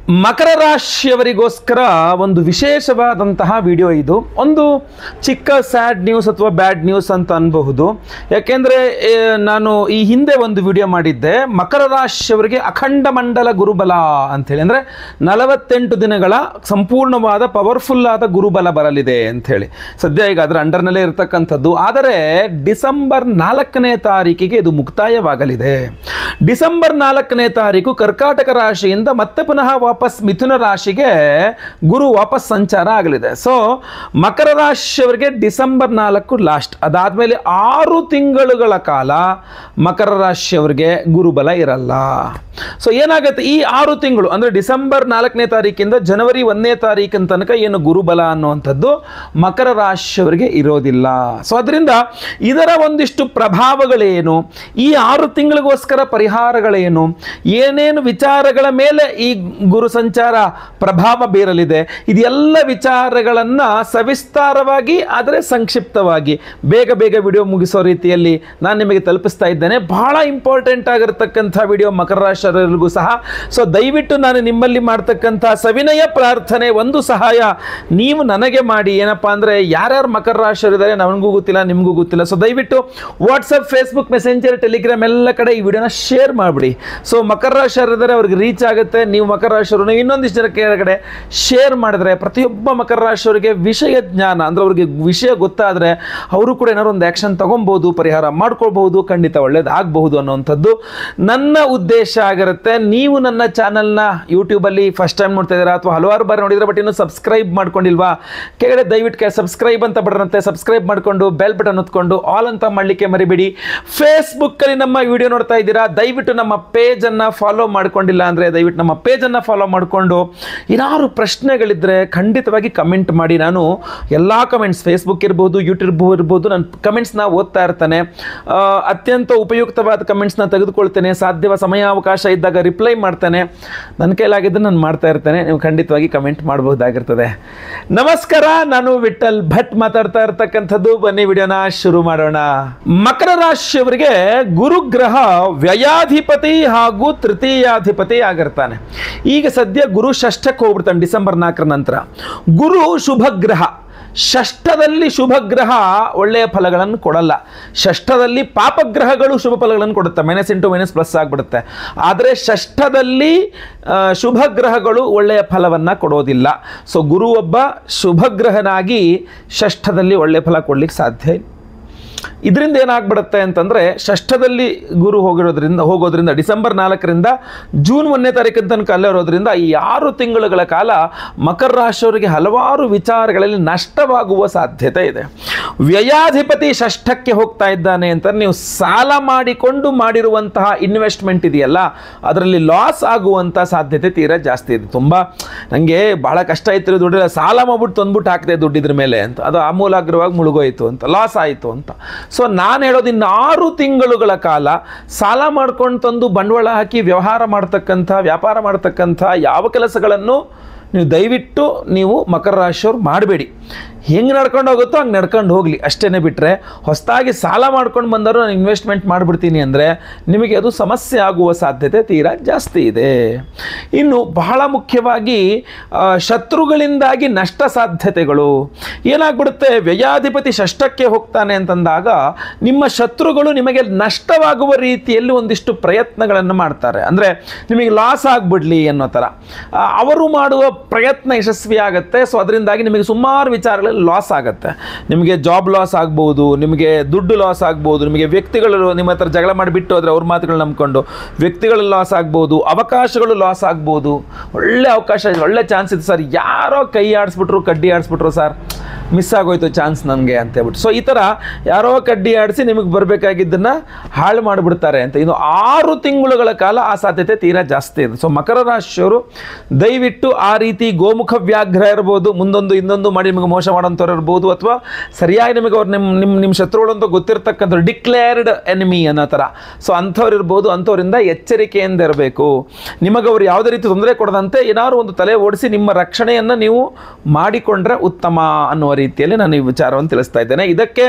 ಮಕರ ರಾಶಿಯವರಿಗೋಸ್ಕರ ಒಂದು ವಿಶೇಷವಾದಂತಹ ವಿಡಿಯೋ ಇದು. ಒಂದು ಚಿಕ್ಕ ಸ್ಯಾಡ್ ನ್ಯೂಸ್ ಅಥವಾ ಬ್ಯಾಡ್ ನ್ಯೂಸ್ ಅಂತ ಅನ್ಬಹುದು. ಯಾಕೆಂದರೆ ನಾನು ಈ ಹಿಂದೆ ಒಂದು ವಿಡಿಯೋ ಮಾಡಿದ್ದೆ, ಮಕರ ರಾಶಿಯವರಿಗೆ ಅಖಂಡ ಮಂಡಲ ಗುರುಬಲ ಅಂಥೇಳಿ, ಅಂದರೆ 48 ದಿನಗಳ ಸಂಪೂರ್ಣವಾದ ಪವರ್ಫುಲ್ ಆದ ಗುರುಬಲ ಬರಲಿದೆ ಅಂಥೇಳಿ. ಸದ್ಯ ಈಗ ಅದರ ಅಂಡರ್ನಲ್ಲೇ ಇರತಕ್ಕಂಥದ್ದು. ಆದರೆ ಡಿಸೆಂಬರ್ 4ನೇ ತಾರೀಕಿಗೆ ಇದು ಮುಕ್ತಾಯವಾಗಲಿದೆ. ಡಿಸೆಂಬರ್ 4ನೇ ತಾರೀಕು ಕರ್ಕಾಟಕ ರಾಶಿಯಿಂದ ಮತ್ತೆ ಪುನಃ ವಾಪಸ್ ಮಿಥುನ ರಾಶಿಗೆ ಗುರು ವಾಪಸ್ ಸಂಚಾರ ಆಗಲಿದೆ. ಸೊ ಮಕರ ರಾಶಿಯವರಿಗೆ ಡಿಸೆಂಬರ್ 4 ಲಾಸ್ಟ್. ಅದಾದಮೇಲೆ 6 ತಿಂಗಳುಗಳ ಕಾಲ ಮಕರ ರಾಶಿಯವರಿಗೆ ಗುರುಬಲ ಇರಲ್ಲ. ಸೊ ಏನಾಗುತ್ತೆ, ಈ 6 ತಿಂಗಳು ಅಂದರೆ ಡಿಸೆಂಬರ್ 4ನೇ ತಾರೀಕಿಂದ ಜನವರಿ 1ನೇ ತಾರೀಕಿನ ತನಕ ಏನು ಗುರುಬಲ ಅನ್ನುವಂಥದ್ದು ಮಕರ ರಾಶಿಯವರಿಗೆ ಇರೋದಿಲ್ಲ. ಸೊ ಅದರಿಂದ ಇದರ ಒಂದಿಷ್ಟು ಪ್ರಭಾವಗಳೇನು, ಈ 6 ತಿಂಗಳಿಗೋಸ್ಕರ ಪರಿಹಾರಗಳೇನು, ಏನೇನು ವಿಚಾರಗಳ ಮೇಲೆ ಈ ಗುರು ಸಂಚಾರ ಪ್ರಭಾವ ಬೀರಲಿದೆ, ಇದೆಲ್ಲ ವಿಚಾರಗಳನ್ನು ಸವಿಸ್ತಾರವಾಗಿ ಆದರೆ ಸಂಕ್ಷಿಪ್ತವಾಗಿ ಬೇಗ ಬೇಗ ವಿಡಿಯೋ ಮುಗಿಸೋ ರೀತಿಯಲ್ಲಿ ನಾನು ನಿಮಗೆ ತಲುಪಿಸ್ತಾ ಇದ್ದೇನೆ. ಬಹಳ ಇಂಪಾರ್ಟೆಂಟ್ ಆಗಿರತಕ್ಕಂಥ ವಿಡಿಯೋ ಮಕರ ರಾಶಿಯವರಿಗೂ ಸಹ. ಸೊ ದಯವಿಟ್ಟು ನಾನು ನಿಮ್ಮಲ್ಲಿ ಮಾಡ್ತಕ್ಕಂಥ ಸವಿನಯ ಪ್ರಾರ್ಥನೆ, ಒಂದು ಸಹಾಯ ನೀವು ನನಗೆ ಮಾಡಿ. ಏನಪ್ಪಾ ಅಂದರೆ ಯಾರ್ಯಾರು ಮಕರ ರಾಶಿಯವರಿದ್ದಾರೆ ನನಗೂ ಗೊತ್ತಿಲ್ಲ, ನಿಮಗೂ ಗೊತ್ತಿಲ್ಲ. ಸೊ ದಯವಿಟ್ಟು ವಾಟ್ಸಪ್, ಫೇಸ್ಬುಕ್, ಮೆಸೆಂಜರ್, ಟೆಲಿಗ್ರಾಮ್ ಎಲ್ಲ ಕಡೆ ಈ ವಿಡಿಯೋನ ಶೇರ್ ಮಾಡಿಬಿಡಿ. ಸೊ ಮಕರ ರಾಶಿಯವರಿದ್ದಾರೆ ಅವ್ರಿಗೆ ರೀಚ್ ಆಗುತ್ತೆ. ನೀವು ಮಕರ ರಾಶಿಯವರು ಇನ್ನೊಂದಿಷ್ಟು ಜನಕ್ಕೆ ಕಡೆ ಶೇರ್ ಮಾಡಿದ್ರೆ ಪ್ರತಿಯೊಬ್ಬ ಮಕರ ರಾಶಿಯವರಿಗೆ ವಿಷಯ ಜ್ಞಾನ ಅಂದರೆ ಅವ್ರಿಗೆ ವಿಷಯ ಗೊತ್ತಾದರೆ ಅವರು ಕೂಡ ಏನಾದ್ರು ಒಂದು ಆ್ಯಕ್ಷನ್ ತಗೊಬೋದು, ಪರಿಹಾರ ಮಾಡ್ಕೊಳ್ಬಹುದು, ಖಂಡಿತ ಒಳ್ಳೇದಾಗಬಹುದು ಅನ್ನೋವಂಥದ್ದು ನನ್ನ ಉದ್ದೇಶ ಆಗಿರುತ್ತೆ. ನೀವು ನನ್ನ ಚಾನಲ್ನ ಯೂಟ್ಯೂಬಲ್ಲಿ ಫಸ್ಟ್ ಟೈಮ್ ನೋಡ್ತಾ ಇದ್ದೀರಾ ಅಥವಾ ಹಲವಾರು ಬಾರಿ ನೋಡಿದ್ರೆ ಬಟ್ ಇನ್ನೂ ಸಬ್ಸ್ಕ್ರೈಬ್ ಮಾಡ್ಕೊಂಡಿಲ್ವಾ, ಕೆಳಗಡೆ ದಯವಿಟ್ಟು ಸಬ್ಸ್ಕ್ರೈಬ್ ಅಂತ ಬರುತ್ತೆ, ಸಬ್ಸ್ಕ್ರೈಬ್ ಮಾಡಿಕೊಂಡು ಬೆಲ್ ಬಟನ್ ಹೊತ್ಕೊಂಡು ಆಲ್ ಅಂತ ಮಾಡಲಿಕ್ಕೆ ಮರಿಬೇಡಿ. ಫೇಸ್ಬುಕ್ಕಲ್ಲಿ ನಮ್ಮ ವಿಡಿಯೋ ನೋಡ್ತಾ ಇದ್ದೀರಾ, ದಯವಿಟ್ಟು ನಮ್ಮ ಪೇಜನ್ನು ಫಾಲೋ ಮಾಡ್ಕೊಂಡಿಲ್ಲ ಅಂದರೆ ದಯವಿಟ್ಟು ನಮ್ಮ ಪೇಜನ್ನು ಫಾಲೋ ಮಾಡಿಕೊಂಡು ಏನಾದ್ರು ಪ್ರಶ್ನೆಗಳಿದ್ದರೆ ಖಂಡಿತವಾಗಿ ಕಮೆಂಟ್ ಮಾಡಿ. ನಾನು ಎಲ್ಲ ಕಮೆಂಟ್ಸ್, ಫೇಸ್ಬುಕ್ ಇರ್ಬೋದು, ಯೂಟ್ಯೂಬ್ ಇರ್ಬೋದು, ನನ್ನ ಕಮೆಂಟ್ಸ್ನ ಓದ್ತಾ ಇರ್ತಾನೆ. ಅತ್ಯಂತ ಉಪಯುಕ್ತವಾದ ಕಮೆಂಟ್ಸ್ನ ತೆಗೆದುಕೊಳ್ತೇನೆ. ಸಾಧ್ಯವ ಸಮಯಾವಕಾಶ ಇದ್ದಾಗ ರಿಪ್ಲೈ ಮಾಡ್ತೇನೆ. ನನ್ನ ಕೈಲಾಗಿದ್ದು ನಾನು ಮಾಡ್ತಾ ಇರ್ತೇನೆ. ನೀವು ಖಂಡಿತವಾಗಿ ಕಮೆಂಟ್ ಮಾಡಬಹುದಾಗಿರ್ತದೆ. ನಮಸ್ಕಾರ, ನಾನು ವಿಠಲ್ ಭಟ್ ಮಾತಾಡ್ತಾ ಇರ್ತಕ್ಕಂಥದ್ದು. ಬನ್ನಿ ವಿಡಿಯೋನ ಶುರು ಮಾಡೋಣ. ಮಕರ ರಾಶಿಯವರಿಗೆ ಗುರುಗ್ರಹ ವ್ಯಯಾಧಿಪತಿ ಹಾಗೂ ತೃತೀಯಾಧಿಪತಿ ಆಗಿರ್ತಾನೆ. ಈಗ ಸದ್ಯ ಗುರು ಷಷ್ಠಕ್ಕೆ ಹೋಗ್ಬಿಡ್ತಾನೆ ಡಿಸೆಂಬರ್ 4 ನಂತರ. ಗುರು ಶುಭಗ್ರಹ, ಷಷ್ಠದಲ್ಲಿ ಶುಭಗ್ರಹ ಒಳ್ಳೆಯ ಫಲಗಳನ್ನು ಕೊಡಲ್ಲ. ಷಷ್ಠದಲ್ಲಿ ಪಾಪಗ್ರಹಗಳು ಶುಭ ಫಲಗಳನ್ನು ಕೊಡುತ್ತೆ, -++ ಆಗಿಬಿಡುತ್ತೆ. ಆದರೆ ಷಷ್ಠದಲ್ಲಿ ಶುಭಗ್ರಹಗಳು ಒಳ್ಳೆಯ ಫಲವನ್ನು ಕೊಡೋದಿಲ್ಲ. ಸೊ ಗುರು ಒಬ್ಬ ಶುಭಗ್ರಹನಾಗಿ ಷಷ್ಠದಲ್ಲಿ ಒಳ್ಳೆಯ ಫಲ ಕೊಡ್ಲಿಕ್ಕೆ ಸಾಧ್ಯ ಇಲ್ಲ. ಇದರಿಂದ ಏನಾಗ್ಬಿಡುತ್ತೆ ಅಂತಂದರೆ, ಷಷ್ಠದಲ್ಲಿ ಗುರು ಹೋಗೋದ್ರಿಂದ ಡಿಸೆಂಬರ್ 4ರಿಂದ ಜೂನ್ 1ನೇ ತಾರೀಕಿನ ತನಕ ಅಲ್ಲೇ ಇರೋದ್ರಿಂದ ಈ 6 ತಿಂಗಳುಗಳ ಕಾಲ ಮಕರ ರಾಶಿಯವರಿಗೆ ಹಲವಾರು ವಿಚಾರಗಳಲ್ಲಿ ನಷ್ಟವಾಗುವ ಸಾಧ್ಯತೆ ಇದೆ. ವ್ಯಯಾಧಿಪತಿ ಷಷ್ಠಕ್ಕೆ ಹೋಗ್ತಾ ಇದ್ದಾನೆ ಅಂತ ನೀವು ಸಾಲ ಮಾಡಿಕೊಂಡು ಮಾಡಿರುವಂತಹ ಇನ್ವೆಸ್ಟ್ಮೆಂಟ್ ಇದೆಯಲ್ಲ, ಅದರಲ್ಲಿ ಲಾಸ್ ಆಗುವಂಥ ಸಾಧ್ಯತೆ ತೀರಾ ಜಾಸ್ತಿ ಇದೆ. ತುಂಬ ನನಗೆ ಭಾಳ ಕಷ್ಟ ಇತ್ತು, ದುಡ್ಡಿಲ್ಲ, ಸಾಲ ಮಾಡ್ಬಿಟ್ಟು ತಂದ್ಬಿಟ್ಟು ಹಾಕಿದೆ ದುಡ್ಡಿದ್ರ ಮೇಲೆ ಅಂತ, ಅದು ಆಮೂಲಾಗ್ರವಾಗಿ ಮುಳುಗೋಯ್ತು ಅಂತ, ಲಾಸ್ ಆಯಿತು ಅಂತ. ಸೊ ನಾನು ಹೇಳೋದು, ಇನ್ನು 6 ತಿಂಗಳುಗಳ ಕಾಲ ಸಾಲ ಮಾಡ್ಕೊಂಡು ತಂದು ಬಂಡವಾಳ ಹಾಕಿ ವ್ಯಾಪಾರ ಮಾಡ್ತಕ್ಕಂಥ ಯಾವ ಕೆಲಸಗಳನ್ನು ನೀವು ದಯವಿಟ್ಟು ನೀವು ಮಕರ ರಾಶಿಯವ್ರು ಮಾಡಬೇಡಿ. ಹೆಂಗೆ ನಡ್ಕೊಂಡು ಹೋಗುತ್ತೋ ಹಂಗೆ ನಡ್ಕೊಂಡು ಹೋಗಲಿ ಅಷ್ಟೇ. ಬಿಟ್ಟರೆ ಹೊಸದಾಗಿ ಸಾಲ ಮಾಡ್ಕೊಂಡು ಬಂದರೂ ನಾನು ಇನ್ವೆಸ್ಟ್ಮೆಂಟ್ ಮಾಡಿಬಿಡ್ತೀನಿ ಅಂದರೆ ನಿಮಗೆ ಅದು ಸಮಸ್ಯೆ ಆಗುವ ಸಾಧ್ಯತೆ ತೀರಾ ಜಾಸ್ತಿ ಇದೆ. ಇನ್ನು ಬಹಳ ಮುಖ್ಯವಾಗಿ ಶತ್ರುಗಳಿಂದಾಗಿ ನಷ್ಟ ಸಾಧ್ಯತೆಗಳು ಏನಾಗ್ಬಿಡುತ್ತೆ. ವ್ಯಯಾಧಿಪತಿ ಷಷ್ಠಕ್ಕೆ ಹೋಗ್ತಾನೆ ಅಂತಂದಾಗ ನಿಮ್ಮ ಶತ್ರುಗಳು ನಿಮಗೆ ನಷ್ಟವಾಗುವ ರೀತಿಯಲ್ಲಿ ಒಂದಿಷ್ಟು ಪ್ರಯತ್ನಗಳನ್ನು ಮಾಡ್ತಾರೆ. ಅಂದರೆ ನಿಮಗೆ ಲಾಸ್ ಆಗಿಬಿಡ್ಲಿ ಅನ್ನೋ ಥರ ಅವರು ಮಾಡುವ ಪ್ರಯತ್ನ ಯಶಸ್ವಿ ಆಗುತ್ತೆ. ಸೊ ಅದರಿಂದಾಗಿ ನಿಮಗೆ ಸುಮಾರು ವಿಚಾರಗಳಲ್ಲಿ ಲಾಸ್ ಆಗುತ್ತೆ. ನಿಮಗೆ ಜಾಬ್ ಲಾಸ್ ಆಗ್ಬೋದು, ನಿಮಗೆ ದುಡ್ಡು ಲಾಸ್ ಆಗ್ಬೋದು, ನಿಮಗೆ ವ್ಯಕ್ತಿಗಳು ನಿಮ್ಮ ಹತ್ರ ಜಗಳ ಮಾಡಿಬಿಟ್ಟು ಹೋದರೆ ಅವ್ರ ಮಾತುಗಳು ನಂಬ್ಕೊಂಡು ವ್ಯಕ್ತಿಗಳು ಲಾಸ್ ಆಗ್ಬೋದು, ಅವಕಾಶಗಳು ಲಾಸ್ ಆಗ್ಬೋದು. ಒಳ್ಳೆ ಅವಕಾಶ ಇದೆ, ಒಳ್ಳೆ ಚಾನ್ಸ್ ಇದೆ ಸರ್, ಯಾರೋ ಕೈ ಆಡಿಸ್ಬಿಟ್ರು, ಕಡ್ಡಿ ಆಡಿಸ್ಬಿಟ್ರು ಸರ್, ಮಿಸ್ ಆಗೋಯ್ತು ಚಾನ್ಸ್ ನನಗೆ ಅಂತ ಹೇಳ್ಬಿಟ್ಟು. ಸೊ ಈ ಥರ ಯಾರೋ ಕಡ್ಡಿ ಆಡಿಸಿ ನಿಮಗೆ ಬರಬೇಕಾಗಿದ್ದನ್ನು ಹಾಳು ಮಾಡಿಬಿಡ್ತಾರೆ ಅಂತ. ಇನ್ನು 6 ತಿಂಗಳುಗಳ ಕಾಲ ಆ ಸಾಧ್ಯತೆ ತೀರಾ ಜಾಸ್ತಿ ಇದೆ. ಸೊ ಮಕರ ರಾಶಿಯವರು ದಯವಿಟ್ಟು ಆ ರೀತಿ ಗೋಮುಖ ವ್ಯಾಘ್ರ ಇರ್ಬೋದು, ಮುಂದೊಂದು ಇನ್ನೊಂದು ಮಾಡಿ ನಿಮಗೆ ಮೋಸ ಮಾಡೋಂಥವ್ರು ಇರ್ಬೋದು, ಅಥವಾ ಸರಿಯಾಗಿ ನಿಮಗೆ ಅವ್ರು ನಿಮ್ಮ ಶತ್ರುಗಳು ಅಂತ ಗೊತ್ತಿರ್ತಕ್ಕಂಥ ಡಿಕ್ಲೇರ್ಡ್ ಎನಿಮಿ ಅನ್ನೋ ಥರ. ಸೊ ಅಂಥವ್ರು ಇರ್ಬೋದು, ಅಂಥವರಿಂದ ಎಚ್ಚರಿಕೆಯಿಂದ ಇರಬೇಕು. ನಿಮಗೆ ಅವ್ರು ಯಾವುದೇ ರೀತಿ ತೊಂದರೆ ಕೊಡದಂತೆ ಏನಾದ್ರು ಒಂದು ತಲೆ ಓಡಿಸಿ ನಿಮ್ಮ ರಕ್ಷಣೆಯನ್ನು ನೀವು ಮಾಡಿಕೊಂಡ್ರೆ ಉತ್ತಮ ಅನ್ನುವ ರೀತಿಯಲ್ಲಿ ನಾನು ಈ ವಿಚಾರವನ್ನು ತಿಳಿಸ್ತಾ ಇದ್ದೇನೆ. ಇದಕ್ಕೆ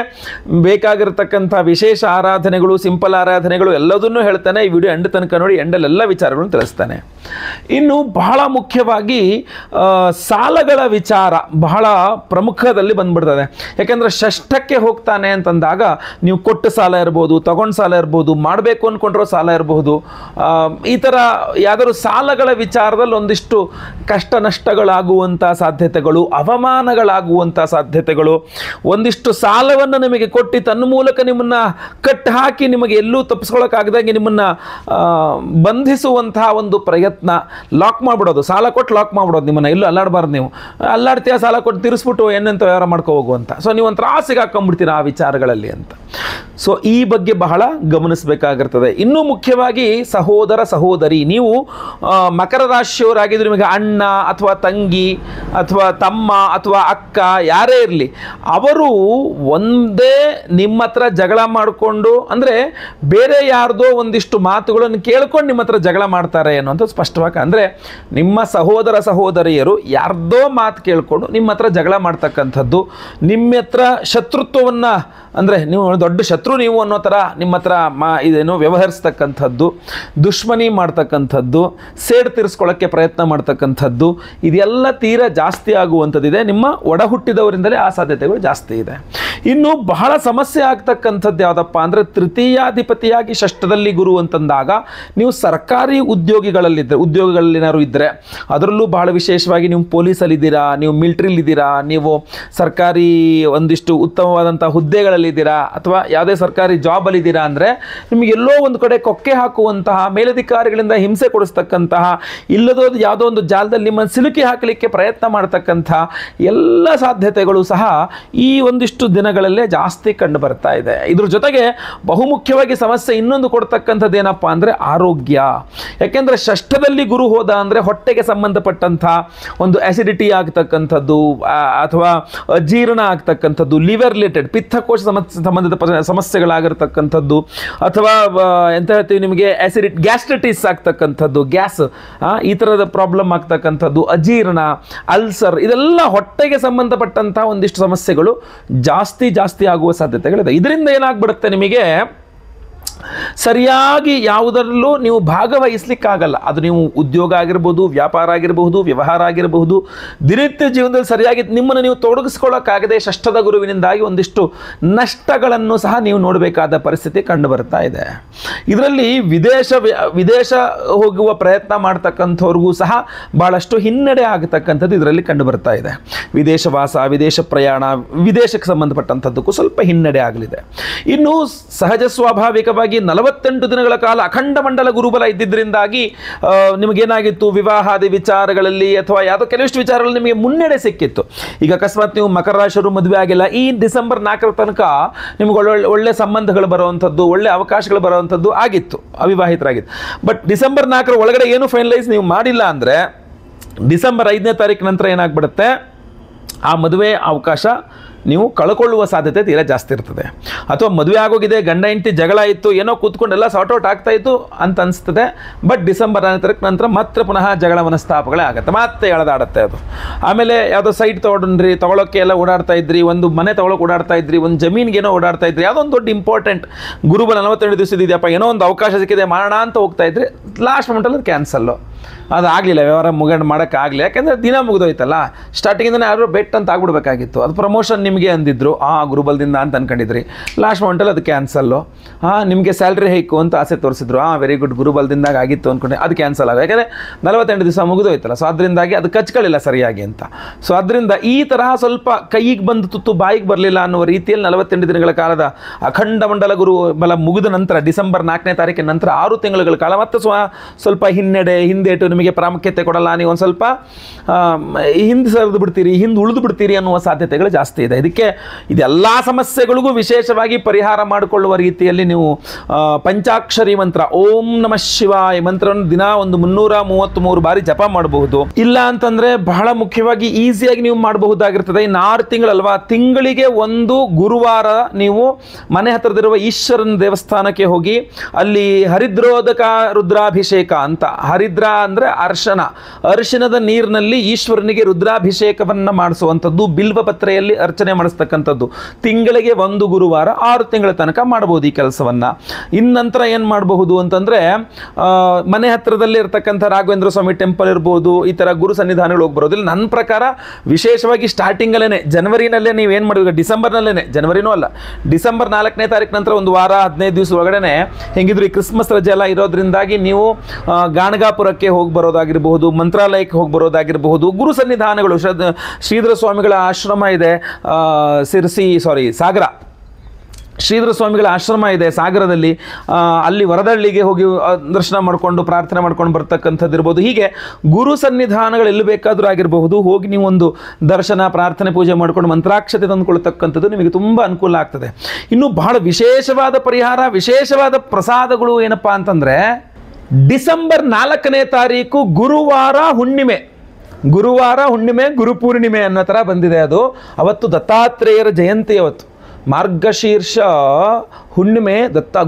ಬೇಕಾಗಿರತಕ್ಕಂಥ ವಿಶೇಷ ಆರಾಧನೆಗಳು, ಸಿಂಪಲ್ ಆರಾಧನೆಗಳು ಎಲ್ಲದನ್ನೂ ಹೇಳ್ತಾನೆ. ಈ ವಿಡಿಯೋ ಎಂಡ್ ತನಕ ನೋಡಿ, ಎಂಡಲ್ಲೆಲ್ಲ ವಿಚಾರಗಳನ್ನು ತಿಳಿಸ್ತಾನೆ. ಇನ್ನು ಬಹಳ ಮುಖ್ಯವಾಗಿ ಸಾಲಗಳ ವಿಚಾರ ಬಹಳ ಪ್ರಮುಖದಲ್ಲಿ ಬಂದ್ಬಿಡ್ತದೆ. ಯಾಕೆಂದರೆ ಷಷ್ಠಕ್ಕೆ ಹೋಗ್ತಾನೆ ಅಂತಂದಾಗ ನೀವು ಕೊಟ್ಟ ಸಾಲ ಇರ್ಬೋದು, ತಗೊಂಡು ಸಾಲ ಇರ್ಬೋದು, ಮಾಡಬೇಕು ಅಂದ್ಕೊಂಡಿರೋ ಸಾಲ ಇರಬಹುದು. ಈ ಥರ ಯಾವ್ದಾದ್ರು ಸಾಲಗಳ ವಿಚಾರದಲ್ಲಿ ಒಂದಿಷ್ಟು ಕಷ್ಟ ನಷ್ಟಗಳಾಗುವಂಥ ಸಾಧ್ಯತೆಗಳು, ಅವಮಾನಗಳಾಗುವಂಥ ಸಾಧ್ಯತೆಗಳು, ಒಂದಿಷ್ಟು ಸಾಲವನ್ನು ನಿಮಗೆ ಕೊಟ್ಟು ತನ್ನ ಮೂಲಕ ನಿಮ್ಮನ್ನು ಕಟ್ಟಿ ಹಾಕಿ ನಿಮಗೆ ಎಲ್ಲೂ ತಪ್ಪಿಸ್ಕೊಳ್ಳೋಕ್ಕಾಗದಾಗೆ ನಿಮ್ಮನ್ನು ಬಂಧಿಸುವಂತಹ ಒಂದು ಪ್ರಯತ್ನ, ಲಾಕ್ ಮಾಡಿಬಿಡೋದು, ಸಾಲ ಕೊಟ್ಟು ಲಾಕ್ ಮಾಡಿಬಿಡೋದು, ನಿಮ್ಮನ್ನು ಎಲ್ಲೂ ಅಲ್ಲಾಡಬಾರ್ದು. ನೀವು ಅಲ್ಲಾಡ್ತೀಯ, ಸಾಲ ಕೊಟ್ಟು ತಿರ್ಸ್ಬಿಟ್ಟು ಏನಂತ ವ್ಯವಹಾರ ಮಾಡ್ಕೊ ಹೋಗುವಂಥ. ಸೊ ನೀವು ಒಂದು ತ್ರಾಸಿಗೆ ಹಾಕೊಂಡ್ಬಿಡ್ತೀರ ಆ ವಿಚಾರಗಳಲ್ಲಿ ಅಂತ. ಸೊ ಈ ಬಗ್ಗೆ ಬಹಳ ಗಮನಿಸಬೇಕಾಗಿರ್ತದೆ. ಇನ್ನೂ ಮುಖ್ಯವಾಗಿ ಸಹೋದರ ಸಹೋದರಿ, ನೀವು ಮಕರ ರಾಶಿಯವರಾಗಿದ್ದು ನಿಮಗೆ ಅಣ್ಣ ಅಥವಾ ತಂಗಿ ಅಥವಾ ತಮ್ಮ ಅಥವಾ ಅಕ್ಕ ಯಾರೇ ಇರಲಿ, ಅವರು ಒಂದೇ ನಿಮ್ಮ ಹತ್ರ ಜಗಳ ಮಾಡಿಕೊಂಡು, ಅಂದರೆ ಬೇರೆ ಯಾರ್ದೋ ಒಂದಿಷ್ಟು ಮಾತುಗಳನ್ನು ಕೇಳ್ಕೊಂಡು ನಿಮ್ಮ ಹತ್ರ ಜಗಳ ಮಾಡ್ತಾರೆ ಅನ್ನೋಂಥ ಸ್ಪಷ್ಟವಾಗಿ. ಅಂದರೆ ನಿಮ್ಮ ಸಹೋದರ ಸಹೋದರಿಯರು ಯಾರ್ದೋ ಮಾತು ಕೇಳಿಕೊಂಡು ನಿಮ್ಮ ಹತ್ರ ಜಗಳ ಮಾಡ್ತಕ್ಕಂಥದ್ದು, ನಿಮ್ಮ ಹತ್ರ ಶತ್ರುತ್ವವನ್ನು, ಅಂದರೆ ನೀವು ದೊಡ್ಡ ಶತ್ರು ನೀವು ಅನ್ನೋ ಥರ ನಿಮ್ಮ ಹತ್ರ ಇದೇನು ವ್ಯವಹರಿಸ್ತಕ್ಕಂಥದ್ದು, ದುಶ್ಮನಿ ಮಾಡ್ತಕ್ಕಂಥದ್ದು, ಸೇಡು ತೀರಿಸ್ಕೊಳ್ಳೋಕ್ಕೆ ಪ್ರಯತ್ನ ಮಾಡ್ತಕ್ಕಂಥದ್ದು, ಇದೆಲ್ಲ ತೀರಾ ಜಾಸ್ತಿ ಆಗುವಂಥದ್ದಿದೆ. ನಿಮ್ಮ ಒಡ ಹುಟ್ಟಿದವರಿಂದಲೇ ಆ ಸಾಧ್ಯತೆಗಳು ಜಾಸ್ತಿ ಇದೆ. ಇನ್ನು ಬಹಳ ಸಮಸ್ಯೆ ಆಗ್ತಕ್ಕಂಥದ್ದು ಯಾವುದಪ್ಪ ಅಂದರೆ, ತೃತೀಯಾಧಿಪತಿಯಾಗಿ ಷಷ್ಠದಲ್ಲಿ ಗುರು ಅಂತಂದಾಗ ನೀವು ಸರ್ಕಾರಿ ಉದ್ಯೋಗಗಳಲ್ಲೇನಾದ್ರು ಇದ್ದರೆ, ಅದರಲ್ಲೂ ಬಹಳ ವಿಶೇಷವಾಗಿ ನೀವು ಪೊಲೀಸಲ್ಲಿದ್ದೀರಾ, ನೀವು ಮಿಲಿಟ್ರಿಲಿದ್ದೀರಾ, ನೀವು ಸರ್ಕಾರಿ ಒಂದಿಷ್ಟು ಉತ್ತಮವಾದಂಥ ಹುದ್ದೆಗಳಲ್ಲಿದ್ದೀರಾ, ಅಥವಾ ಯಾವುದೇ ಸರ್ಕಾರಿ ಜಾಬಲ್ಲಿದ್ದೀರಾ ಅಂದರೆ ನಿಮಗೆಲ್ಲೋ ಒಂದು ಕಡೆ ಕೊಕ್ಕೆ ಹಾಕುವಂತಹ, ಮೇಲಧಿಕಾರಿಗಳಿಂದ ಹಿಂಸೆ ಕೊಡಿಸ್ತಕ್ಕಂತಹ, ಇಲ್ಲದೋ ಯಾವುದೋ ಒಂದು ಜಾಲದಲ್ಲಿ ನಿಮ್ಮನ್ನು ಸಿಲುಕಿ ಹಾಕಲಿಕ್ಕೆ ಪ್ರಯತ್ನ ಮಾಡ್ತಕ್ಕಂಥ ಎಲ್ಲ ಸಾಧ್ಯತೆಗಳು ಸಹ ಈ ಒಂದಿಷ್ಟು ದಿನಗಳಲ್ಲೇ ಜಾಸ್ತಿ ಕಂಡು ಬರ್ತಾ ಇದೆ. ಇದ್ರ ಜೊತೆಗೆ ಬಹುಮುಖ್ಯವಾಗಿ ಸಮಸ್ಯೆ ಇನ್ನೊಂದು ಕೊಡ್ತಕ್ಕಂಥದ್ದು ಏನಪ್ಪ ಅಂದರೆ ಆರೋಗ್ಯ. ಯಾಕೆಂದರೆ ಷಷ್ಠದಲ್ಲಿ ಗುರು ಹೋದ ಅಂದರೆ ಹೊಟ್ಟೆಗೆ ಸಂಬಂಧಪಟ್ಟಂಥ ಒಂದು ಆಸಿಡಿಟಿ ಆಗ್ತಕ್ಕಂಥದ್ದು, ಅಥವಾ ಜೀರ್ಣ ಆಗ್ತಕ್ಕಂಥದ್ದು, ಲಿವರ್ ರಿಲೇಟೆಡ್ ಪಿತ್ತಕೋಶ ಸಂಬಂಧಿತ ಸಮಸ್ಯೆಗಳಾಗಿರ್ತಕ್ಕಂಥದ್ದು, ಅಥವಾ ಎಂತ ಹೇಳ್ತೀವಿ ನಿಮಗೆ ಗ್ಯಾಸ್ಟ್ರೈಟಿಸ್ ಆಗ್ತಕ್ಕಂಥದ್ದು, ಗ್ಯಾಸ್, ಈ ಥರದ ಪ್ರಾಬ್ಲಮ್ ಆಗ್ತಕ್ಕಂಥದ್ದು, ಅಜೀರ್ಣ, ಅಲ್ಸರ್, ಇದೆಲ್ಲ ಹೊಟ್ಟೆಗೆ ಸಂಬಂಧಪಟ್ಟಂಥ ಒಂದಿಷ್ಟು ಸಮಸ್ಯೆಗಳು ಜಾಸ್ತಿ ಆಗುವ ಸಾಧ್ಯತೆಗಳಿದೆ. ಇದರಿಂದ ಏನಾಗ್ಬಿಡುತ್ತೆ, ನಿಮಗೆ ಸರಿಯಾಗಿ ಯಾವುದರಲ್ಲೂ ನೀವು ಭಾಗವಹಿಸ್ಲಿಕ್ಕಾಗಲ್ಲ. ಅದು ನೀವು ಉದ್ಯೋಗ ಆಗಿರ್ಬೋದು, ವ್ಯಾಪಾರ ಆಗಿರಬಹುದು, ವ್ಯವಹಾರ ಆಗಿರಬಹುದು, ದಿನನಿತ್ಯ ಜೀವನದಲ್ಲಿ ಸರಿಯಾಗಿ ನಿಮ್ಮನ್ನು ನೀವು ತೊಡಗಿಸ್ಕೊಳ್ಳೋಕ್ಕಾಗದೆ ಷಷ್ಠದ ಗುರುವಿನಿಂದಾಗಿ ಒಂದಿಷ್ಟು ನಷ್ಟಗಳನ್ನು ಸಹ ನೀವು ನೋಡಬೇಕಾದ ಪರಿಸ್ಥಿತಿ ಕಂಡು ಬರ್ತಾ ಇದೆ. ಇದರಲ್ಲಿ ವಿದೇಶ ಹೋಗುವ ಪ್ರಯತ್ನ ಮಾಡ್ತಕ್ಕಂಥವ್ರಿಗೂ ಸಹ ಭಾಳಷ್ಟು ಹಿನ್ನಡೆ ಆಗತಕ್ಕಂಥದ್ದು ಇದರಲ್ಲಿ ಕಂಡು ಬರ್ತಾ ಇದೆ. ವಿದೇಶವಾಸ, ವಿದೇಶ ಪ್ರಯಾಣ, ವಿದೇಶಕ್ಕೆ ಸಂಬಂಧಪಟ್ಟಂಥದ್ದಕ್ಕೂ ಸ್ವಲ್ಪ ಹಿನ್ನಡೆ ಆಗಲಿದೆ. ಇನ್ನು ಸಹಜ ಸ್ವಾಭಾವಿಕವಾಗಿ 48 ದಿನಗಳ ಕಾಲ ಅಖಂಡ ಮಂಡಲ ಗುರುಬಲ ಇದ್ದಿದ್ದರಿಂದಾಗಿ ನಿಮಗೇನಾಗಿತ್ತು, ವಿವಾಹಾದಿ ವಿಚಾರಗಳಲ್ಲಿ ಅಥವಾ ಯಾವುದೋ ಕೆಲವಿಷ್ಟು ವಿಚಾರಗಳಲ್ಲಿ ನಿಮಗೆ ಮುನ್ನಡೆ ಸಿಕ್ಕಿತ್ತು. ಈಗ ಅಕಸ್ಮಾತ್ ನೀವು ಮಕರ ರಾಶಿಯವರು ಮದುವೆ ಆಗಿಲ್ಲ, ಈ ಡಿಸೆಂಬರ್ 4ರ ತನಕ ನಿಮ್ಗೆ ಒಳ್ಳೆ ಸಂಬಂಧಗಳು ಬರುವಂಥದ್ದು, ಒಳ್ಳೆ ಅವಕಾಶಗಳು ಬರುವಂಥದ್ದು ಆಗಿತ್ತು, ಅವಿವಾಹಿತರಾಗಿತ್ತು. ಬಟ್ ಡಿಸೆಂಬರ್ 4ರ ಒಳಗಡೆ ಏನು ಫೈನಲೈಸ್ ನೀವು ಮಾಡಿಲ್ಲ ಅಂದರೆ ಡಿಸೆಂಬರ್ 5ನೇ ತಾರೀಕು ನಂತರ ಏನಾಗ್ಬಿಡುತ್ತೆ, ಆ ಮದುವೆ ಅವಕಾಶ ನೀವು ಕಳ್ಕೊಳ್ಳುವ ಸಾಧ್ಯತೆ ತೀರಾ ಜಾಸ್ತಿ ಇರ್ತದೆ. ಅಥವಾ ಮದುವೆ ಆಗೋಗಿದೆ, ಗಂಡ ಹೆಂಡತಿ ಜಗಳ ಇತ್ತು, ಏನೋ ಕೂತ್ಕೊಂಡೆಲ್ಲ ಸಾರ್ಟ್ ಔಟ್ ಆಗ್ತಾ ಇತ್ತು ಅಂತ ಅನಿಸ್ತದೆ. ಬಟ್ ಡಿಸೆಂಬರ್ 4ರ ನಂತರ ಮತ್ತೆ ಪುನಃ ಜಗಳ ಮನಸ್ತಾಪಗಳೇ ಆಗುತ್ತೆ, ಮತ್ತೆ ಎಳೆದಾಡುತ್ತೆ ಅದು. ಆಮೇಲೆ ಯಾವುದೋ ಸೈಟ್ ತೊಗೊಳೋಕ್ಕೆ ಎಲ್ಲ ಓಡಾಡ್ತಾ ಇದ್ರಿ, ಒಂದು ಮನೆ ತೊಗೊಳಕ್ಕೆ ಓಡಾಡ್ತಾ ಇದ್ರಿ, ಒಂದು ಜಮೀನಿಗೇನೋ ಓಡಾಡ್ತಾ ಇದ್ರಿ, ಯಾವುದೋ ಒಂದು ದೊಡ್ಡ ಇಂಪಾರ್ಟೆಂಟ್ ಗುರುಬಲ 42 ದಿವಸ ಇದೆಯಪ್ಪ, ಏನೋ ಒಂದು ಅವಕಾಶ ಸಿಕ್ಕಿದೆ ಮಾಡೋಣ ಅಂತ ಹೋಗ್ತಾ ಇದ್ರಿ, ಲಾಸ್ಟ್ ಮೊಮೆಂಟಲ್ಲಿ ಅದು ಕ್ಯಾನ್ಸಲ್ಲು, ಅದು ಆಗಲಿಲ್ಲ, ವ್ಯವಹಾರ ಮಾಡೋಕ್ಕಾಗಲಿ. ಯಾಕೆಂದರೆ ದಿನ ಮುಗಿದೋಯ್ತಲ್ಲ, ಸ್ಟಾರ್ಟಿಂಗಿಂದನೇ ಯಾರು ಬೆಟ್ ಅಂತ ಆಗ್ಬಿಡ್ಬೇಕಾಗಿತ್ತು. ಅದು ಪ್ರಮೋಷನ್ ನಿಮಗೆ ಅಂದಿದ್ರು ಗುರುಬಲದಿಂದ ಅಂತ ಅನ್ಕೊಂಡಿದ್ರಿ, ಲಾಸ್ಟ್ ಮೊಮೆಂಟಲ್ಲಿ ಅದು ಕ್ಯಾನ್ಸಲ್ಲು. ನಿಮಗೆ ಸ್ಯಾಲ್ರಿ ಹೈಕು ಅಂತ ಆಸೆ ತೋರಿಸಿದ್ರು, ವೆರಿ ಗುಡ್, ಗುರುಬಲದಿಂದಾಗ ಆಗಿತ್ತು ಅಂದ್ಕೊಂಡೆ, ಅದು ಕ್ಯಾನ್ಸಲ್ ಆಗ, ಯಾಕೆಂದರೆ 48 ದಿವಸ ಮುಗಿದೋಯ್ತಲ್ಲ. ಸೊ ಅದರಿಂದಾಗಿ ಅದು ಕಚ್ಕೊಳ್ಳಿಲ್ಲ ಸರಿಯಾಗಿ ಅಂತ. ಸೊ ಅದರಿಂದ ಈ ತರಹ ಸ್ವಲ್ಪ ಕೈಗೆ ಬಂದು ತುತ್ತು ಬಾಯಿಗೆ ಬರಲಿಲ್ಲ ಅನ್ನುವ ರೀತಿಯಲ್ಲಿ 48 ದಿನಗಳ ಕಾಲದ ಅಖಂಡ ಮಂಡಲ ಗುರು ಬಲ ಮುಗಿದ ನಂತರ ಡಿಸೆಂಬರ್ 4ನೇ ತಾರೀಕಿನ ನಂತರ 6 ತಿಂಗಳ ಕಾಲ ಮತ್ತೆ ಸ್ವಲ್ಪ ಹಿಂದೇಟು, ನಿಮಗೆ ಪ್ರಾಮುಖ್ಯತೆ ಕೊಡಲ್ಲ, ನೀವು ಒಂದು ಸ್ವಲ್ಪ ಹಿಂದೆ ಸರಿದು ಬಿಡ್ತೀರಿ, ಹಿಂದೆ ಉಳಿದು ಬಿಡ್ತೀರಿ ಅನ್ನುವ ಸಾಧ್ಯತೆಗಳು ಜಾಸ್ತಿ ಇದೆ. ಇದೆಲ್ಲ ಸಮಸ್ಯೆಗಳಿಗೂ ವಿಶೇಷವಾಗಿ ಪರಿಹಾರ ಮಾಡಿಕೊಳ್ಳುವ ರೀತಿಯಲ್ಲಿ ನೀವು ಪಂಚಾಕ್ಷರಿ ಮಂತ್ರ ಓಂ ನಮಃ ಶಿವಾಯ ಮಂತ್ರವನ್ನು ದಿನ ಒಂದು 333 ಬಾರಿ ಜಪ ಮಾಡಬಹುದು. ಇಲ್ಲ ಅಂತಂದ್ರೆ ಬಹಳ ಮುಖ್ಯವಾಗಿ ಈಸಿಯಾಗಿ ನೀವು ಮಾಡಬಹುದಾಗಿರ್ತದೆ. ಇನ್ನು 6 ತಿಂಗಳಲ್ವಾ, ತಿಂಗಳಿಗೆ ಒಂದು ಗುರುವಾರ ನೀವು ಮನೆ ಹತ್ತಿರದಿರುವ ಈಶ್ವರನ ದೇವಸ್ಥಾನಕ್ಕೆ ಹೋಗಿ ಅಲ್ಲಿ ಹರಿದ್ರೋದಕ ರುದ್ರಾಭಿಷೇಕ ಅಂತ, ಹರಿದ್ರ ಅಂದರೆ ಅರಿಶಿಣದ ನೀರಿನಲ್ಲಿ ಈಶ್ವರನಿಗೆ ರುದ್ರಾಭಿಷೇಕವನ್ನು ಮಾಡಿಸುವಂಥದ್ದು, ಬಿಲ್ವ ಪತ್ರೆಯಲ್ಲಿ ಅರ್ಚನೆ ಮಾಡಿಸ್ತಕ್ಕಂಥದ್ದು. ತಿಂಗಳಿಗೆ 1 ಗುರುವಾರ 6 ತಿಂಗಳ ತನಕ ಮಾಡಬಹುದು ಈ ಕೆಲಸವನ್ನು. ಇನ್ನಂತರ ಏನು ಮಾಡಬಹುದು ಅಂತಂದರೆ, ಮನೆ ಹತ್ತಿರದಲ್ಲಿ ಇರತಕ್ಕಂಥ ರಾಘವೇಂದ್ರ ಸ್ವಾಮಿ ಟೆಂಪಲ್ ಇರ್ಬೋದು, ಈ ಥರ ಗುರು ಸನ್ನಿಧಾನಗಳು ಹೋಗಿ ಬರೋದಿಲ್ಲ. ನನ್ನ ಪ್ರಕಾರ ವಿಶೇಷವಾಗಿ ಸ್ಟಾರ್ಟಿಂಗಲ್ಲೇ ಜನವರಿನಲ್ಲೇ ನೀವೇನು ಮಾಡಬೇಕು, ಡಿಸೆಂಬರ್ನಲ್ಲೇ, ಜನವರಿನೂ ಅಲ್ಲ, ಡಿಸೆಂಬರ್ 4ನೇ ತಾರೀಕು ನಂತರ ಒಂದು ವಾರ 15 ದಿವಸ ಒಳಗಡೆ ಹೆಂಗಿದ್ರು ಈ ಕ್ರಿಸ್ಮಸ್ ರಜೆ ಎಲ್ಲ ಇರೋದ್ರಿಂದಾಗಿ ನೀವು ಗಾಣಗಾಪುರಕ್ಕೆ ಹೋಗಿ ಬರೋದಾಗಿರಬಹುದು, ಮಂತ್ರಾಲಯಕ್ಕೆ ಹೋಗಿ ಬರೋದಾಗಿರಬಹುದು. ಗುರು ಸನ್ನಿಧಾನಗಳು, ಶ್ರೀಧರ ಸ್ವಾಮಿಗಳ ಆಶ್ರಮ ಇದೆ, ಸಾಗರ ಶ್ರೀಧರ ಸ್ವಾಮಿಗಳ ಆಶ್ರಮ ಇದೆ ಸಾಗರದಲ್ಲಿ, ಅಲ್ಲಿ ವರದಹಳ್ಳಿಗೆ ಹೋಗಿ ದರ್ಶನ ಮಾಡಿಕೊಂಡು ಪ್ರಾರ್ಥನೆ ಮಾಡ್ಕೊಂಡು ಬರ್ತಕ್ಕಂಥದ್ದು ಇರ್ಬೋದು. ಹೀಗೆ ಗುರು ಸನ್ನಿಧಾನಗಳು ಎಲ್ಲಿ ಬೇಕಾದರೂ ಆಗಿರಬಹುದು, ಹೋಗಿ ನೀವು ಒಂದು ದರ್ಶನ ಪ್ರಾರ್ಥನೆ ಪೂಜೆ ಮಾಡ್ಕೊಂಡು ಮಂತ್ರಾಕ್ಷತೆ ತಂದುಕೊಳ್ತಕ್ಕಂಥದ್ದು ನಿಮಗೆ ತುಂಬ ಅನುಕೂಲ ಆಗ್ತದೆ. ಇನ್ನು ಬಹಳ ವಿಶೇಷವಾದ ಪರಿಹಾರ, ವಿಶೇಷವಾದ ಪ್ರಸಾದಗಳು ಏನಪ್ಪ ಅಂತಂದರೆ, ಡಿಸೆಂಬರ್ 4ನೇ ತಾರೀಕು ಗುರುವಾರ ಹುಣ್ಣಿಮೆ, ಗುರುಪೂರ್ಣಿಮೆ ಅನ್ನೋ ಥರ ಬಂದಿದೆ. ಅದು ಅವತ್ತು ದತ್ತಾತ್ರೇಯರ ಜಯಂತಿ, ಅವತ್ತು ಮಾರ್ಗಶೀರ್ಷ ಹುಣ್ಣಿಮೆ,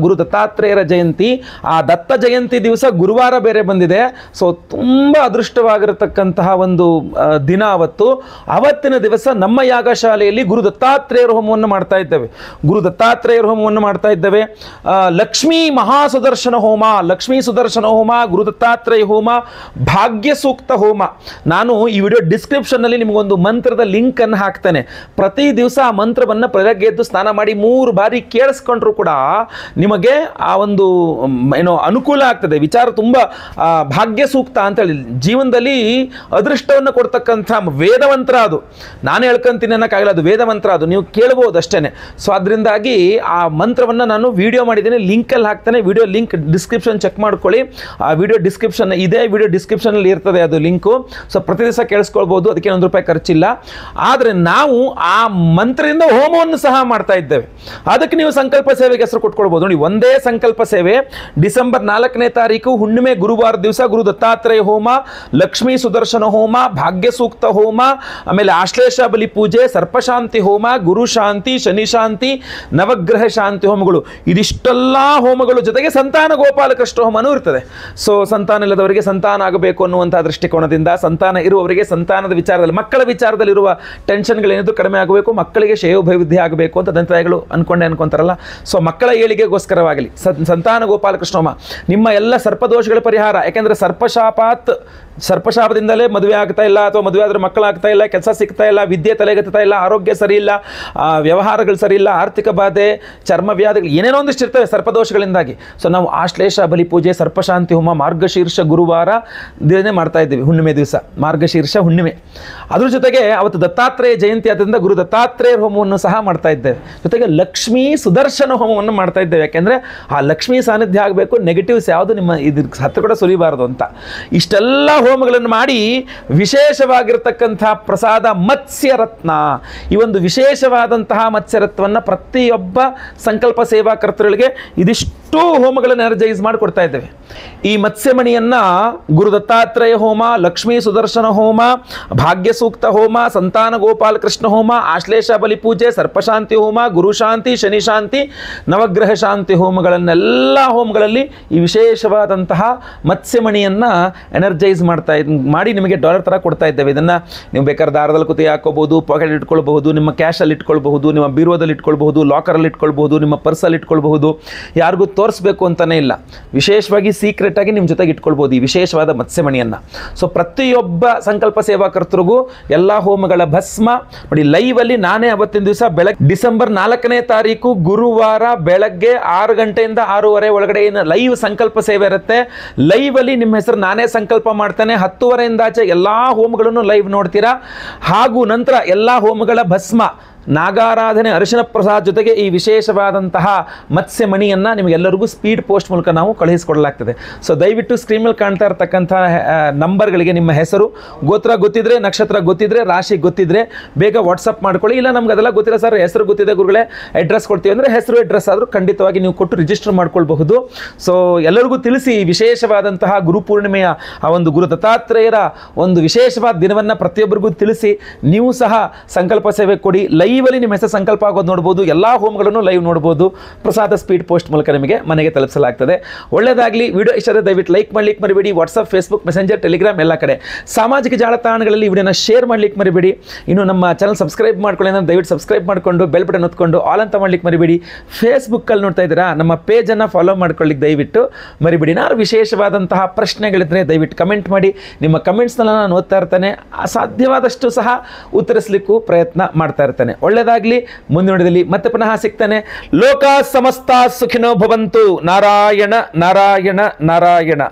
ಗುರು ದತ್ತಾತ್ರೇಯರ ಜಯಂತಿ. ಆ ದತ್ತ ಜಯಂತಿ ದಿವಸ ಗುರುವಾರ ಬೇರೆ ಬಂದಿದೆ. ಸೊ ತುಂಬ ಅದೃಷ್ಟವಾಗಿರತಕ್ಕಂತಹ ಒಂದು ದಿನ ಅವತ್ತು. ಅವತ್ತಿನ ದಿವಸ ನಮ್ಮ ಯಾಗಶಾಲೆಯಲ್ಲಿ ಗುರು ದತ್ತಾತ್ರೇಯರ ಹೋಮವನ್ನು ಮಾಡ್ತಾ ಇದ್ದೇವೆ. ಲಕ್ಷ್ಮೀ ಮಹಾಸುದರ್ಶನ ಹೋಮ, ಲಕ್ಷ್ಮೀ ಸುದರ್ಶನ ಹೋಮ, ಗುರು ದತ್ತಾತ್ರೇಯ ಹೋಮ, ಭಾಗ್ಯ ಸೂಕ್ತ ಹೋಮ. ನಾನು ಈ ವಿಡಿಯೋ ಡಿಸ್ಕ್ರಿಪ್ಷನ್ನಲ್ಲಿ ನಿಮಗೊಂದು ಮಂತ್ರದ ಲಿಂಕನ್ನು ಹಾಕ್ತೇನೆ. ಪ್ರತಿ ದಿವಸ ಆ ಮಂತ್ರವನ್ನು ಬೆಳಗ್ಗೆ ಎದ್ದು ಸ್ನಾನ ಮಾಡಿ 3 ಬಾರಿ ಕೇಳಿಸ್ಕೊಂಡ್ರು ಕೂಡ ನಿಮಗೆ ಆ ಒಂದು ಅನುಕೂಲ ಆಗ್ತದೆ. ವಿಚಾರ ತುಂಬ ಭಾಗ್ಯ ಸೂಕ್ತ ಅಂತೇಳಿ, ಜೀವನದಲ್ಲಿ ಅದೃಷ್ಟವನ್ನು ಕೊಡ್ತಕ್ಕಂಥ ವೇದಮಂತ್ರ ಅದು. ನಾನು ಹೇಳ್ಕೊಂತೀನಿ ಅನ್ನೋಕ್ಕಾಗಲ್ಲ, ಅದು ವೇದಮಂತ್ರ, ಅದು ನೀವು ಕೇಳ್ಬೋದು ಅಷ್ಟೇ. ಸೊ ಅದರಿಂದಾಗಿ ಆ ಮಂತ್ರವನ್ನು ನಾನು ವಿಡಿಯೋ ಮಾಡಿದ್ದೀನಿ, ಲಿಂಕಲ್ಲಿ ಹಾಕ್ತೇನೆ. ವಿಡಿಯೋ ಲಿಂಕ್ ಡಿಸ್ಕ್ರಿಪ್ಷನ್ ಚೆಕ್ ಮಾಡ್ಕೊಳ್ಳಿ. ಆ ವಿಡಿಯೋ ಡಿಸ್ಕ್ರಿಪ್ಷನಲ್ಲಿ ಇರ್ತದೆ ಅದು ಲಿಂಕು. ಸೊ ಪ್ರತಿ ದಿವಸ ಕೇಳಿಸ್ಕೊಳ್ಬೋದು, ಅದಕ್ಕೆ ₹1 ಖರ್ಚಿಲ್ಲ. ಆದರೆ ನಾವು ಆ ಮಂತ್ರದಿಂದ ಹೋಮವನ್ನು ಸಹ ಮಾಡ್ತಾ ಇದ್ದೇವೆ. ಅದಕ್ಕೆ ನೀವು ಸಂಕಲ್ಪ ಸೇವೆಗೆ ಹೆಸರು ಕೊಟ್ಕೊಳ್ಬಹುದು. ನೋಡಿ, ಒಂದೇ ಸಂಕಲ್ಪ ಸೇವೆ, ಡಿಸೆಂಬರ್ 4ನೇ ತಾರೀಕು ಹುಣ್ಣಿಮೆ ಗುರುವಾರ ದಿವಸ ಗುರು ದತ್ತಾತ್ರೇಯ ಹೋಮ, ಲಕ್ಷ್ಮೀ ಸುದರ್ಶನ ಹೋಮ, ಭಾಗ್ಯ ಸೂಕ್ತ ಹೋಮ, ಆಮೇಲೆ ಆಶ್ಲೇಷ ಬಲಿ ಪೂಜೆ, ಸರ್ಪಶಾಂತಿ ಹೋಮ, ಗುರು ಶಾಂತಿ, ಶನಿ ಶಾಂತಿ, ನವಗ್ರಹ ಶಾಂತಿ ಹೋಮಗಳು. ಇದಿಷ್ಟೆಲ್ಲ ಹೋಮಗಳು ಜೊತೆಗೆ ಸಂತಾನ ಗೋಪಾಲಕೃಷ್ಣ ಹೋಮನೂ ಇರ್ತದೆ. ಸೊ ಸಂತಾನ ಇಲ್ಲದವರಿಗೆ ಸಂತಾನ ಆಗಬೇಕು ಅನ್ನುವಂಥ ದೃಷ್ಟಿಕೋನದಿಂದ, ಸಂತಾನ ಇರುವವರಿಗೆ ಸಂತಾನದ ವಿಚಾರದಲ್ಲಿ, ಮಕ್ಕಳ ವಿಚಾರದಲ್ಲಿರುವ ಟೆನ್ಷನ್ಗಳೇನಿದ್ರು ಕಡಿಮೆ ಆಗಬೇಕು, ಮಕ್ಕಳಿಗೆ ಶ್ರೇಯೋಭಿವೃದ್ಧಿ ಆಗಬೇಕು ಅಂತ ತಂತ್ರಗಳು ಅನ್ಕೊಂತಾರಲ್ಲ. ಸೊ ಮಕ್ಕಳ ಏಳಿಗೆಗೋಸ್ಕರವಾಗಲಿ ಸಂತಾನ ಗೋಪಾಲಕೃಷ್ಣ ಹೋಮ, ನಿಮ್ಮ ಎಲ್ಲ ಸರ್ಪದೋಷಗಳ ಪರಿಹಾರ. ಯಾಕೆಂದರೆ ಸರ್ಪಶಾಪದಿಂದಲೇ ಮದುವೆ ಆಗ್ತಾ ಇಲ್ಲ, ಅಥವಾ ಮದುವೆ ಆದರೆ ಮಕ್ಕಳಾಗ್ತಾ ಇಲ್ಲ, ಕೆಲಸ ಸಿಗ್ತಾ ಇಲ್ಲ, ವಿದ್ಯೆ ತಲೆಗತ್ತಾ ಇಲ್ಲ, ಆರೋಗ್ಯ ಸರಿ ಇಲ್ಲ, ವ್ಯವಹಾರಗಳು ಸರಿ ಇಲ್ಲ, ಆರ್ಥಿಕ ಬಾಧೆ, ಚರ್ಮ ವ್ಯಾಧಿಗಳು, ಏನೇನೋ ಒಂದಿಷ್ಟು ಇರ್ತವೆ ಸರ್ಪದೋಷಗಳಿಂದಾಗಿ. ಸೊ ನಾವು ಆಶ್ಲೇಷ ಬಲಿ ಪೂಜೆ, ಸರ್ಪಶಾಂತಿ ಹೋಮ ಮಾರ್ಗಶೀರ್ಷ ಗುರುವಾರ ದಿನ ಮಾಡ್ತಾ ಇದ್ದೀವಿ, ಹುಣ್ಣಿಮೆ ದಿವಸ ಮಾರ್ಗಶೀರ್ಷ ಹುಣ್ಣಿಮೆ. ಅದ್ರ ಜೊತೆಗೆ ಅವತ್ತು ದತ್ತಾತ್ರೇಯ ಜಯಂತಿ ಆದ್ದರಿಂದ ಗುರು ದತ್ತಾತ್ರೇಯ ಹೋಮವನ್ನು ಸಹ ಮಾಡ್ತಾ ಇದ್ದೇವೆ. ಜೊತೆಗೆ ಲಕ್ಷ್ಮೀ ಸುದರ್ಶನ ಹೋಮವನ್ನು ಮಾಡ್ತಾ ಇದ್ದೇವೆ. ಯಾಕೆಂದರೆ ಆ ಲಕ್ಷ್ಮೀ ಸಾನ್ನಿಧ್ಯ ಆಗಬೇಕು, ನೆಗೆಟಿವ್ಸ್ ಯಾವುದು ನಿಮ್ಮ ಇದ್ರ ಹತ್ತು ಕೂಡ ಸುರಿಬಾರದು ಅಂತ. ಇಷ್ಟೆಲ್ಲ ಹೋಮಗಳನ್ನು ಮಾಡಿ ವಿಶೇಷವಾಗಿರ್ತಕ್ಕಂಥ ಪ್ರಸಾದ ಮತ್ಸ್ಯರತ್ನ, ಈ ಒಂದು ವಿಶೇಷವಾದಂತಹ ಮತ್ಸ್ಯರತ್ನವನ್ನು ಪ್ರತಿಯೊಬ್ಬ ಸಂಕಲ್ಪ ಸೇವಾ ಕರ್ತೃಗಳಿಗೆ ಇದಿಷ್ಟು ಹೋಮಗಳನ್ನು ಎನರ್ಜೈಸ್ ಮಾಡಿ ಕೊಡ್ತಾ ಇದ್ದೇವೆ. ಈ ಮತ್ಸ್ಯಮಣಿಯನ್ನು ಗುರು ದತ್ತಾತ್ರೇಯ ಹೋಮ, ಲಕ್ಷ್ಮೀ ಸುದರ್ಶನ ಹೋಮ, ಭಾಗ್ಯ ಸೂಕ್ತ ಹೋಮ, ಸಂತಾನ ಗೋಪಾಲ ಕೃಷ್ಣ ಹೋಮ, ಆಶ್ಲೇಷ ಬಲಿ ಪೂಜೆ, ಸರ್ಪಶಾಂತಿ ಹೋಮ, ಗುರು ಶಾಂತಿ, ಶನಿ ಶಾಂತಿ, ನವಗ್ರಹ ಶಾಂತಿ ಹೋಮಗಳನ್ನೆಲ್ಲ ಹೋಮಗಳಲ್ಲಿ ಈ ವಿಶೇಷವಾದಂತಹ ಮತ್ಸ್ಯಮಣಿಯನ್ನು ಎನರ್ಜೈಸ್ ಮಾಡಿ ನಿಮಗೆ ಡಾಲರ್ ಥರ ಕೊಡ್ತಾ ಇದ್ದೇವೆ. ಇದನ್ನು ನೀವು ಬೇಕಾದ್ರೆ ದಾರದಲ್ಲಿ ಕುತಿ ಹಾಕೋಬಹುದು, ಪಾಕೆಟ್ ಇಟ್ಕೊಳ್ಬಹುದು, ನಿಮ್ಮ ಕ್ಯಾಶಲ್ಲಿ ಇಟ್ಕೊಳ್ಬಹುದು, ನಿಮ್ಮ ಬೀರುವದಲ್ಲಿ ಇಟ್ಕೊಳ್ಬಹುದು, ಲಾಕರಲ್ಲಿ ಇಟ್ಕೊಳ್ಬಹುದು, ನಿಮ್ಮ ಪರ್ಸಲ್ಲಿ ಇಟ್ಕೊಳ್ಬಹುದು. ಯಾರಿಗೂ ತೋರಿಸ್ಬೇಕು ಅಂತಲೇ ಇಲ್ಲ, ವಿಶೇಷವಾಗಿ ಸೀಕ್ರೆಟ್ ಆಗಿ ನಿಮ್ಮ ಜೊತೆಗೆ ಇಟ್ಕೊಳ್ಬಹುದು ಈ ವಿಶೇಷವಾದ ಮತ್ಸ್ಯಮಣಿಯನ್ನು. ಸೊ ಪ್ರತಿಯೊಬ್ಬ ಸಂಕಲ್ಪ ಸೇವಾಕರ್ತರಿಗೂ ಎಲ್ಲ ಹೋಮಗಳ ಭಸ್ಮ ನೋಡಿ ಲೈವಲ್ಲಿ ನಾನೇ ಅವತ್ತಿನ ದಿವಸ ಬೆಳಗ್ಗೆ ಡಿಸೆಂಬರ್ 4ನೇ ತಾರೀಕು ಗುರುವಾರ ಬೆಳಗ್ಗೆ 6 ಗಂಟೆಯಿಂದ 6:30 ಒಳಗಡೆ ಏನು ಲೈವ್ ಸಂಕಲ್ಪ ಸೇವೆ ಇರುತ್ತೆ. ಲೈವಲ್ಲಿ ನಿಮ್ಮ ಹೆಸರು ನಾನೇ ಸಂಕಲ್ಪ ಮಾಡ್ತೇನೆ. 10:30 ಆಚೆ ಎಲ್ಲ ಹೋಮಗಳನ್ನು ಲೈವ್ ನೋಡ್ತೀರಾ. ಹಾಗೂ ನಂತರ ಎಲ್ಲ ಹೋಮಗಳ ಭಸ್ಮ, ನಾಗಾರಾಧನೆ, ಅರಿಶಿನ ಪ್ರಸಾದ ಜೊತೆಗೆ ಈ ವಿಶೇಷವಾದಂತಹ ಮತ್ಸ್ಯಮಣಿಯನ್ನು ನಿಮಗೆಲ್ಲರಿಗೂ ಸ್ಪೀಡ್ ಪೋಸ್ಟ್ ಮೂಲಕ ನಾವು ಕಳುಹಿಸಿಕೊಡಲಾಗ್ತದೆ. ಸೊ ದಯವಿಟ್ಟು ಸ್ಕ್ರೀನ್ ಮೇಲೆ ಕಾಣ್ತಾ ಇರತಕ್ಕಂಥ ನಂಬರ್ಗಳಿಗೆ ನಿಮ್ಮ ಹೆಸರು, ಗೋತ್ರ ಗೊತ್ತಿದ್ರೆ, ನಕ್ಷತ್ರ ಗೊತ್ತಿದ್ರೆ, ರಾಶಿ ಗೊತ್ತಿದ್ರೆ ಬೇಗ ವಾಟ್ಸಪ್ ಮಾಡ್ಕೊಳ್ಳಿ. ಇಲ್ಲ ನಮ್ಗೆ ಅದೆಲ್ಲ ಗೊತ್ತಿಲ್ಲ ಸರ್, ಹೆಸರು ಗೊತ್ತಿದೆ ಗುರುಗಳೇ, ಅಡ್ರೆಸ್ ಕೊಡ್ತೀವಿ ಅಂದರೆ ಹೆಸರು ಅಡ್ರೆಸ್ ಆದರೂ ಖಂಡಿತವಾಗಿ ನೀವು ಕೊಟ್ಟು ರಿಜಿಸ್ಟರ್ ಮಾಡ್ಕೊಳ್ಬಹುದು. ಸೊ ಎಲ್ಲರಿಗೂ ತಿಳಿಸಿ ವಿಶೇಷವಾದಂತಹ ಗುರುಪೂರ್ಣಿಮೆಯ ಆ ಒಂದು ಗುರು ದತ್ತಾತ್ರೇಯರ ಒಂದು ವಿಶೇಷವಾದ ದಿನವನ್ನು ಪ್ರತಿಯೊಬ್ಬರಿಗೂ ತಿಳಿಸಿ ನೀವು ಸಹ ಸಂಕಲ್ಪ ಸೇವೆ ಕೊಡಿ. ಲೈವ್ ಲೈವಲ್ಲಿ ನಿಮ್ಮ ಹೆಸರು ಸಂಕಲ್ಪ ಆಗೋದು ನೋಡ್ಬೋದು. ಎಲ್ಲ ಹೋಮ್ಗಳನ್ನು ಲೈವ್ ನೋಡ್ಬೋದು. ಪ್ರಸಾದ ಸ್ಪೀಡ್ ಪೋಸ್ಟ್ ಮೂಲಕ ನಿಮಗೆ ಮನೆಗೆ ತಲುಪಿಸಲಾಗ್ತದೆ. ಒಳ್ಳೆಯದಾಗಲಿ. ವಿಡಿಯೋ ಇಷ್ಟ ದಯವಿಟ್ಟು ಲೈಕ್ ಮಾಡಲಿಕ್ಕೆ ಮರಿಬೇಡಿ. ವಾಟ್ಸಪ್, ಫೇಸ್ಬುಕ್, ಮೆಸೆಂಜರ್, ಟೆಲಿಗ್ರಾಮ್ ಎಲ್ಲ ಕಡೆ ಸಾಮಾಜಿಕ ಜಾಲತಾಣಗಳಲ್ಲಿ ವಿಡಿಯೋನ ಶೇರ್ ಮಾಡಲಿಕ್ಕೆ ಮರಿಬೇಡಿ. ಇನ್ನು ನಮ್ಮ ಚಾನಲ್ ಸಬ್ಸ್ಕ್ರೈಬ್ ಮಾಡ್ಕೊಳ್ಳಿ ಅಂದರೆ ದಯವಿಟ್ಟು ಸಬ್ಸ್ಕ್ರೈಬ್ ಮಾಡಿಕೊಂಡು ಬೆಲ್ ಬಟನ್ ಒತ್ಕೊಂಡು ಆಲ್ ಅಂತ ಮಾಡ್ಲಿಕ್ಕೆ ಮರಿಬೇಡಿ. ಫೇಸ್ಬುಕ್ಕಲ್ಲಿ ನೋಡ್ತಾ ಇದ್ದೀರಾ, ನಮ್ಮ ಪೇಜನ್ನು ಫಾಲೋ ಮಾಡ್ಕೊಳ್ಳಿಕ್ಕೆ ದಯವಿಟ್ಟು ಮರಿಬೇಡಿ. ನಾನು ವಿಶೇಷವಾದಂತಹ ಪ್ರಶ್ನೆಗಳಿದ್ರೆ ದಯವಿಟ್ಟು ಕಮೆಂಟ್ ಮಾಡಿ. ನಿಮ್ಮ ಕಮೆಂಟ್ಸ್ನೆಲ್ಲ ನಾನು ಓದ್ತಾ ಇರ್ತೇನೆ. ಸಾಧ್ಯವಾದಷ್ಟು ಸಹ ಉತ್ತರಿಸಲಿಕ್ಕೂ ಪ್ರಯತ್ನ ಮಾಡ್ತಾ ಇರ್ತೇನೆ. ಒಳ್ಳೆಯದಾಗಲಿ. ಮುಂದಿನ ವಿಡಿಯೋದಲ್ಲಿ ಮತ್ತೆ ಪುನಃ ಸಿಗ್ತೇನೆ. ಲೋಕ ಸಮಸ್ತ ಸುಖಿನೋ ಭವಂತು. ನಾರಾಯಣ ನಾರಾಯಣ ನಾರಾಯಣ.